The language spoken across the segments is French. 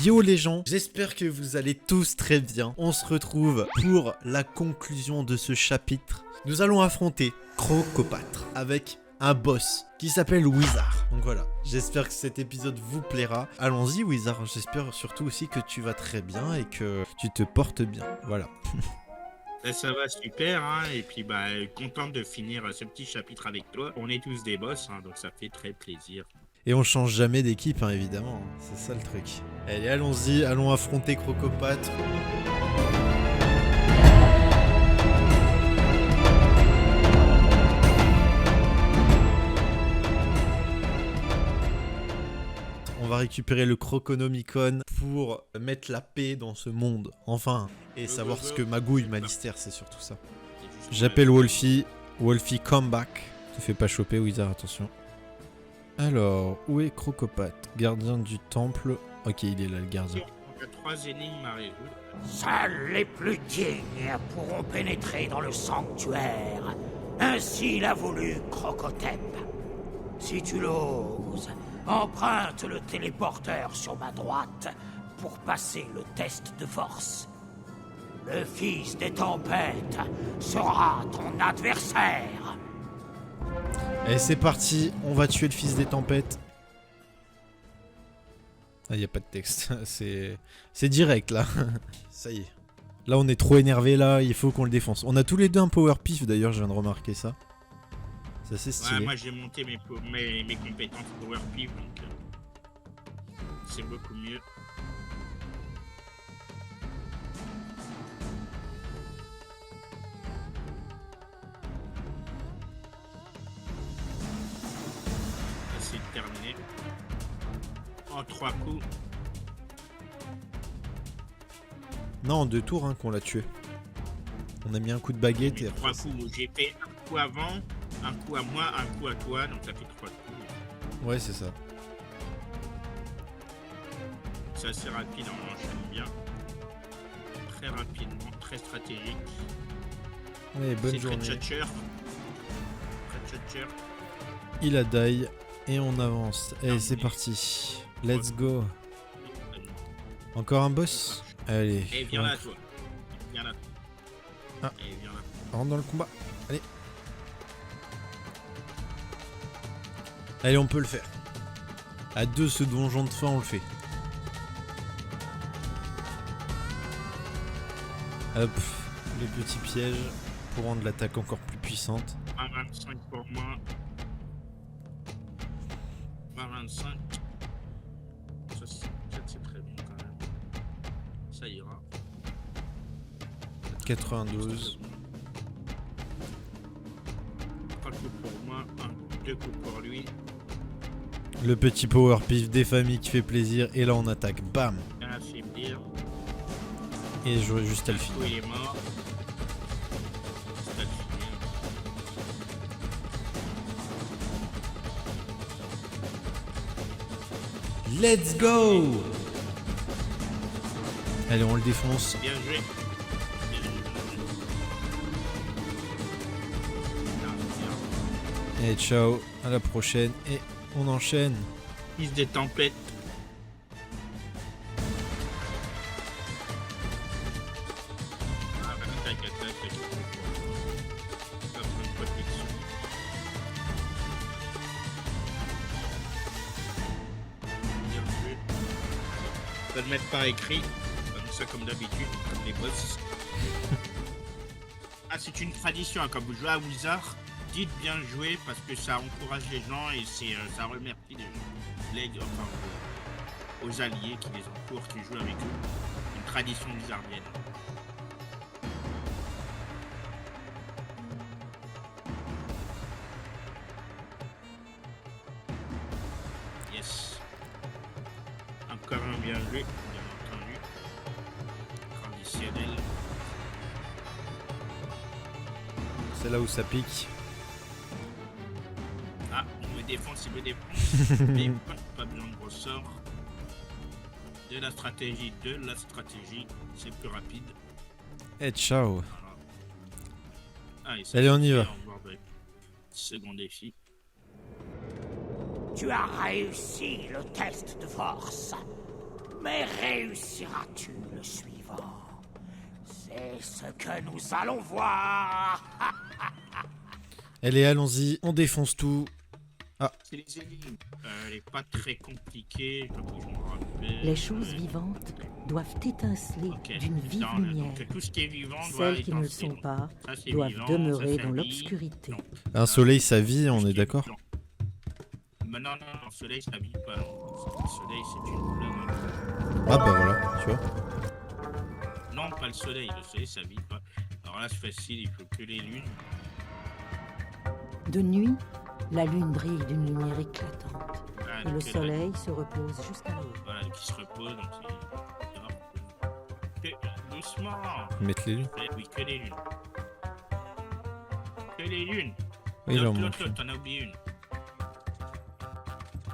Yo les gens, j'espère que vous allez tous très bien. On se retrouve pour la conclusion de ce chapitre. Nous allons affronter Crocopatre avec un boss qui s'appelle Wizard. Donc voilà, j'espère que cet épisode vous plaira. Allons-y Wizard, j'espère surtout aussi que tu vas très bien et que tu te portes bien. Voilà. Ça va super, hein, et puis content de finir ce petit chapitre avec toi. On est tous des boss, hein, donc ça fait très plaisir. Et on change jamais d'équipe, hein, évidemment. C'est ça le truc. Allez, allons-y, allons affronter Crocopatre. On va récupérer le Croconomicon pour mettre la paix dans ce monde, enfin, et savoir ce que magouille Malister, c'est surtout ça. J'appelle Wolfie, Wolfie come back. Te fais pas choper Wizard, attention. Alors, où est Crocopatre? Gardien du temple. Ok, il est là le gardien. On a 3 énigmes à résoudre. Seuls les plus dignes pourront pénétrer dans le sanctuaire. Ainsi l'a voulu Crocotep. Si tu l'oses, emprunte le téléporteur sur ma droite pour passer le test de force. Le fils des tempêtes sera ton adversaire. Et c'est parti, on va tuer le fils des tempêtes. Ah, y a pas de texte, c'est direct là. Ça y est. Là on est trop énervé là, il faut qu'on le défonce. On a tous les deux un power pif d'ailleurs, je viens de remarquer ça. C'est assez stylé. Ouais, moi j'ai monté mes compétences Power Pip, donc c'est beaucoup mieux. C'est terminé. En 3 coups. Non, en 2 tours hein, qu'on l'a tué. On a mis un coup de baguette et... 3 coups où j'ai fait un coup avant, un coup à moi, un coup à toi, donc ça fait 3 coups. Ouais, c'est ça. C'est assez rapide, on enchaîne bien. Très rapidement, très stratégique. Allez, bonne C'est journée. très tchatcher. Très tchatcher. Il a die et on avance. Allez, c'est parti. Let's go. Encore un boss? Allez. Et viens là, toi. Viens là. Ah. Et viens là. Rentre dans le combat. Allez. Allez, on peut le faire. À 2, ce donjon de fin, on le fait. Hop. Les petits pièges pour rendre l'attaque encore plus puissante. 1,25 pour moi. 1,25. Ça, c'est très bien quand même. Ça ira. 92. 3 coups pour moi, 2 coups pour lui. Le petit power pif des familles qui fait plaisir. Et là, on attaque. Bam. Bien affaiblir. Et j'aurais juste à le finir. Il est mort. C'est à le finir. Let's go! Allez, on le défonce. Bien joué. Et ciao, à la prochaine. Et on enchaîne. Fils des tempêtes. Attaque. Ça prend une protection. Bien joué. On va le mettre par écrit. Comme ça, comme d'habitude, comme les boss. Ah, c'est une tradition, hein, quand vous jouez à Wizard, dites bien jouer parce que ça encourage les gens et ça remercie les gens, aux alliés qui les encourent, qui jouent avec eux. Une tradition wizardienne. Yes. Encore un bien joué, bien entendu. Traditionnel. C'est là où ça pique. Ah, il me défonce. Mais pas besoin de ressort. De la stratégie, c'est plus rapide. Et ciao. Voilà. Ah, et ça, Allez, on y va. au revoir, second défi. Tu as réussi le test de force. Mais réussiras-tu le suivant? C'est ce que nous allons voir. Allez, allons-y, on défonce tout. C'est les énigmes. Elle est pas très compliquée, je crois que je me rappelle. Les choses vivantes doivent étinceler Ok, d'une vive dans lumière. donc, tout ce qui est vivant doit Celles qui ne le étinceler. sont pas Ça, c'est doivent vivant, demeurer ça, dans vie. l'obscurité. Non. Un soleil, sa vie, on Tout ce est qui est d'accord? blanc. Mais non, le soleil, ça vit pas. Le soleil, c'est une couleur. Ah bah voilà, tu vois. Non, pas le soleil. Le soleil, ça vit pas. Alors là, c'est facile, il faut que les lunes. De nuit, la lune brille d'une lumière éclatante Ah, et le donc, soleil se repose jusqu'à l'aube. Voilà, donc il se repose, donc c'est. Doucement. Mettre les lunes. Oui, que les lunes. Que les lunes. Oui, il en L'autre, manque. l'autre, t'en as oublié une.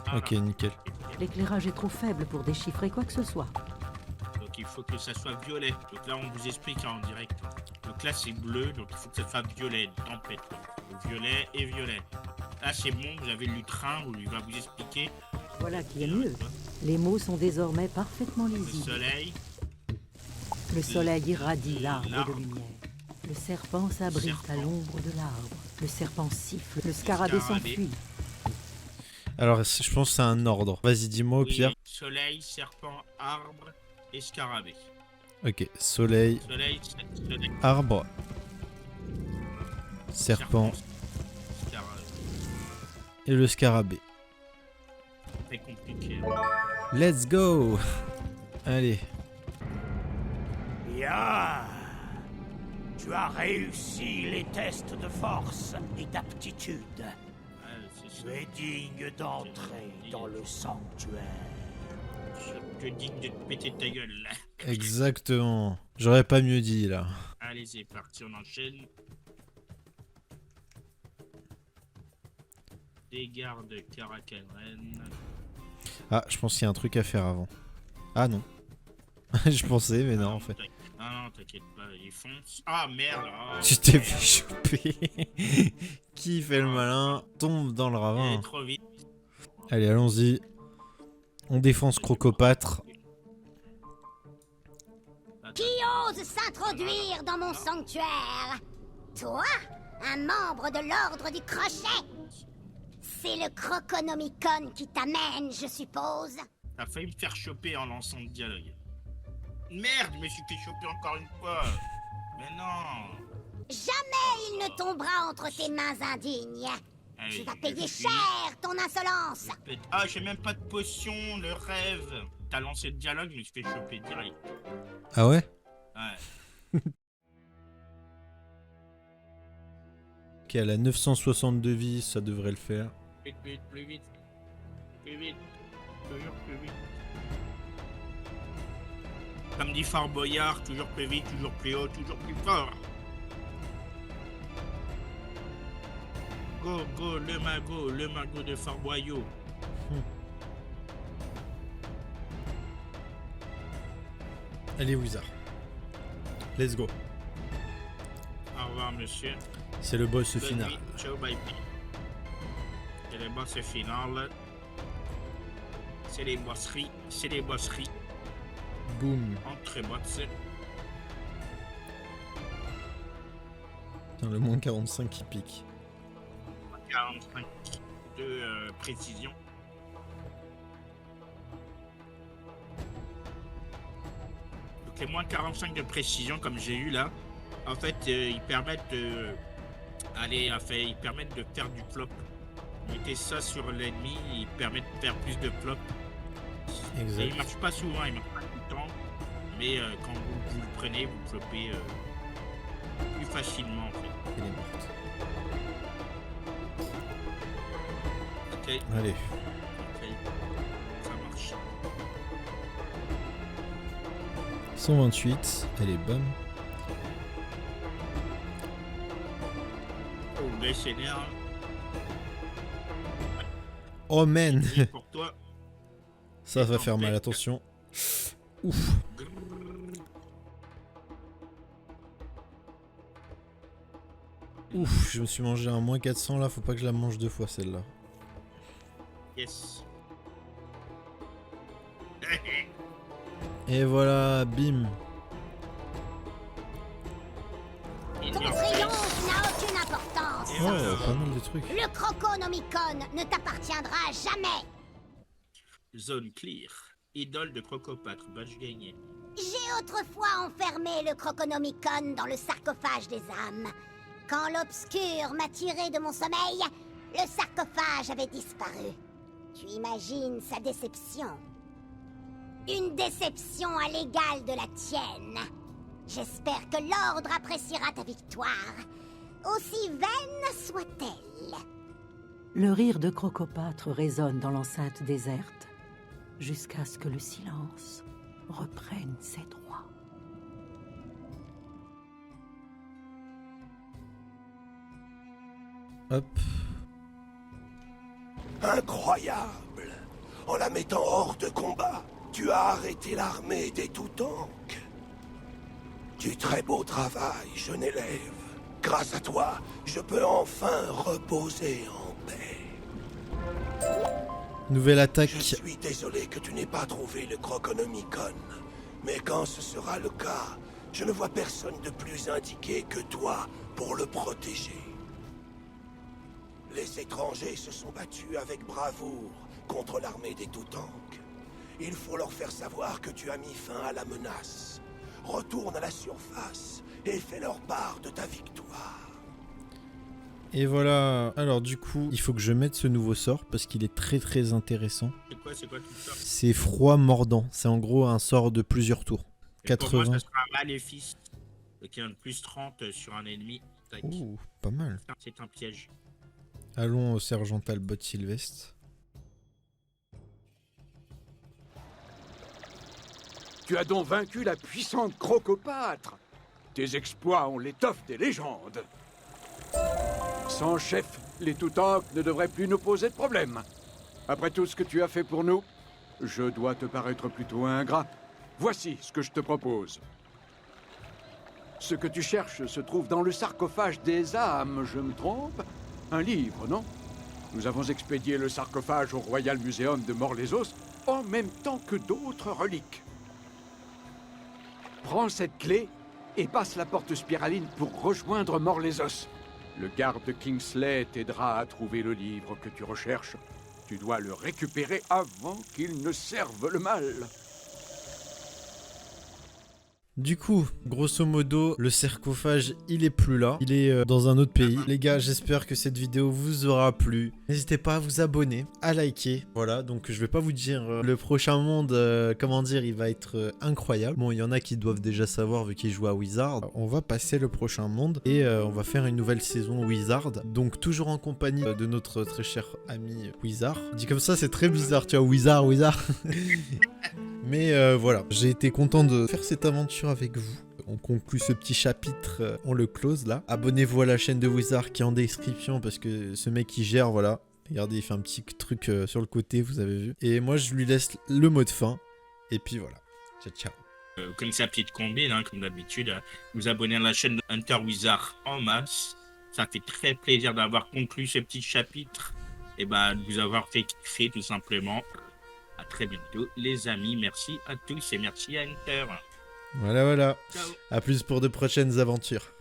Ah, Ok, non. nickel. L'éclairage est trop faible pour déchiffrer quoi que ce soit. Donc il faut que ça soit violet. Donc là, on vous explique en direct. Donc là, c'est bleu, donc il faut que ça soit violet, tempête. Donc, violet et violet. Là, c'est bon, vous avez le train où il va vous expliquer. Voilà qui est mieux. Les mots sont désormais parfaitement Le lisibles. soleil, Le soleil irradie l'arbre l'arbre. de lumière. Le serpent s'abrite à serpent. l'ombre de l'arbre. Le serpent siffle. Le scarabée scarabée. s'enfuit. Alors, je pense que c'est un ordre. Vas-y, dis-moi au oui, pire. soleil, serpent, arbre et scarabée. Ok, soleil, Soleil, soleil, arbre, serpent scarabée. et le scarabée. Très compliqué. Let's go. Allez. Bien. Tu as réussi les tests de force et d'aptitude. Ah, c'est Tu ça. es digne d'entrer dans le sanctuaire. Je dis de te péter ta gueule là. Exactement. J'aurais pas mieux dit là. Allez, c'est parti, on enchaîne. Des gardes Caracanren. Ah, je pense qu'il y a un truc à faire avant. Ah non. Je pensais, mais non en fait. Ah non, t'inquiète pas, ils foncent. Ah merde. Ah, Tu t'es merde. fait choper. Qui fait le malin tombe dans le Il est ravin. trop vite. Allez, allons-y. On défonce Crocopâtre. Qui ose s'introduire dans mon sanctuaire? Toi, un membre de l'ordre du crochet? C'est le Croconomicon qui t'amène, je suppose. T'as failli me faire choper en lançant le dialogue. Merde, je me suis fait choper encore une fois. Mais non. Jamais il ne tombera entre tes mains indignes. Allez, Tu vas je payer fuis. cher ton insolence. Ah, j'ai même pas de potion, le rêve. T'as lancé le dialogue, je me suis fait choper direct. Ah ouais? Ouais. Ok, elle a 962 vies, ça devrait le faire. Vite, vite, plus vite. Plus vite. Toujours plus vite. Comme dit Fort Boyard, toujours plus vite, toujours plus haut, toujours plus fort. Go, go, le magot de Fort Boyau. Allez, Wizard. Let's go. Au revoir, monsieur. C'est le boss Bonne final. nuit. Ciao, bye bye. C'est le boss final. C'est les bosseries. C'est les bosseries. Boum. Entre bots. Putain, le moins 45 qui pique. 45 de précision. Donc les moins 45 de précision comme j'ai eu là, en fait ils permettent de ils permettent de faire du flop. Mettez ça sur l'ennemi, ils permettent de faire plus de flop. Et Exact. il marche pas souvent, il marche pas tout le temps, mais quand vous le prenez, vous floppez plus facilement en fait. Elle est morte. Ok, Allez. ok, ça marche. 128. Elle est bonne. Oh, BSNR, Oh man. pour toi. Ça va faire mal, attention. Ouf. Ouf, je me suis mangé un moins 400 là, faut pas que je la mange deux fois celle-là. Yes. Et voilà, bim. Ton triomphe n'a aucune importance. Ouais, pas mal de trucs. Le Croconomicon ne t'appartiendra jamais. Zone clear. Idole de Crocopatre, badge gagné. J'ai autrefois enfermé le Croconomicon dans le sarcophage des âmes. Quand l'obscur m'a tiré de mon sommeil, le sarcophage avait disparu. Tu imagines sa déception? Une déception à l'égal de la tienne. J'espère que l'ordre appréciera ta victoire, aussi vaine soit-elle. Le rire de Crocopâtre résonne dans l'enceinte déserte, jusqu'à ce que le silence reprenne ses droits. Hop. Incroyable! En la mettant hors de combat, tu as arrêté l'armée des Toutank. Du très beau travail, jeune élève. Grâce à toi, je peux enfin reposer en paix. Nouvelle attaque. Je suis désolé que tu n'aies pas trouvé le Croconomicon. Mais quand ce sera le cas, je ne vois personne de plus indiqué que toi pour le protéger. Les étrangers se sont battus avec bravoure contre l'armée des Toutank. Il faut leur faire savoir que tu as mis fin à la menace. Retourne à la surface et fais leur part de ta victoire. Et voilà. Alors du coup, il faut que je mette ce nouveau sort parce qu'il est très intéressant. C'est quoi tout ça? C'est froid mordant. C'est en gros un sort de plusieurs tours. Et pour moi, 80. ça sera un maléfice qui a un plus 30 sur un ennemi. Tac. Ouh, pas mal. C'est un piège. Allons au sergent Talbot Sylvestre. Tu as donc vaincu la puissante Crocopâtre. Tes exploits ont l'étoffe des légendes. Sans chef, les Toutank ne devraient plus nous poser de problème. Après tout ce que tu as fait pour nous, je dois te paraître plutôt ingrat. Voici ce que je te propose. Ce que tu cherches se trouve dans le sarcophage des âmes, je me trompe? Un livre, non? Nous avons expédié le sarcophage au Royal Museum de Mort-les-Os en même temps que d'autres reliques. Prends cette clé et passe la porte spiraline pour rejoindre Mort-les-Os. Le garde de Kingsley t'aidera à trouver le livre que tu recherches. Tu dois le récupérer avant qu'il ne serve le mal. Du coup, grosso modo, le sarcophage, il est plus là. Il est dans un autre pays. Les gars, j'espère que cette vidéo vous aura plu. N'hésitez pas à vous abonner, à liker. Voilà, donc je vais pas vous dire le prochain monde, comment dire, il va être incroyable. Bon, il y en a qui doivent déjà savoir vu qu'ils jouent à Wizard. On va passer le prochain monde et on va faire une nouvelle saison Wizard. Donc toujours en compagnie de notre très cher ami Wizard. Dit comme ça, c'est très bizarre, tu vois, Wizard. Mais voilà, j'ai été content de faire cette aventure avec vous. On conclut ce petit chapitre, on le close là. Abonnez-vous à la chaîne de Wizard qui est en description parce que ce mec il gère, voilà. Regardez, il fait un petit truc sur le côté, vous avez vu. Et moi je lui laisse le mot de fin. Et puis voilà, ciao. Comme sa petite combine, hein, comme d'habitude, vous abonnez à la chaîne de Hunter Wizard en masse. Ça fait très plaisir d'avoir conclu ce petit chapitre et de vous avoir fait kiffer tout simplement. À très bientôt les amis, merci à tous et merci à Hunter. Voilà. Ciao. À plus pour de prochaines aventures.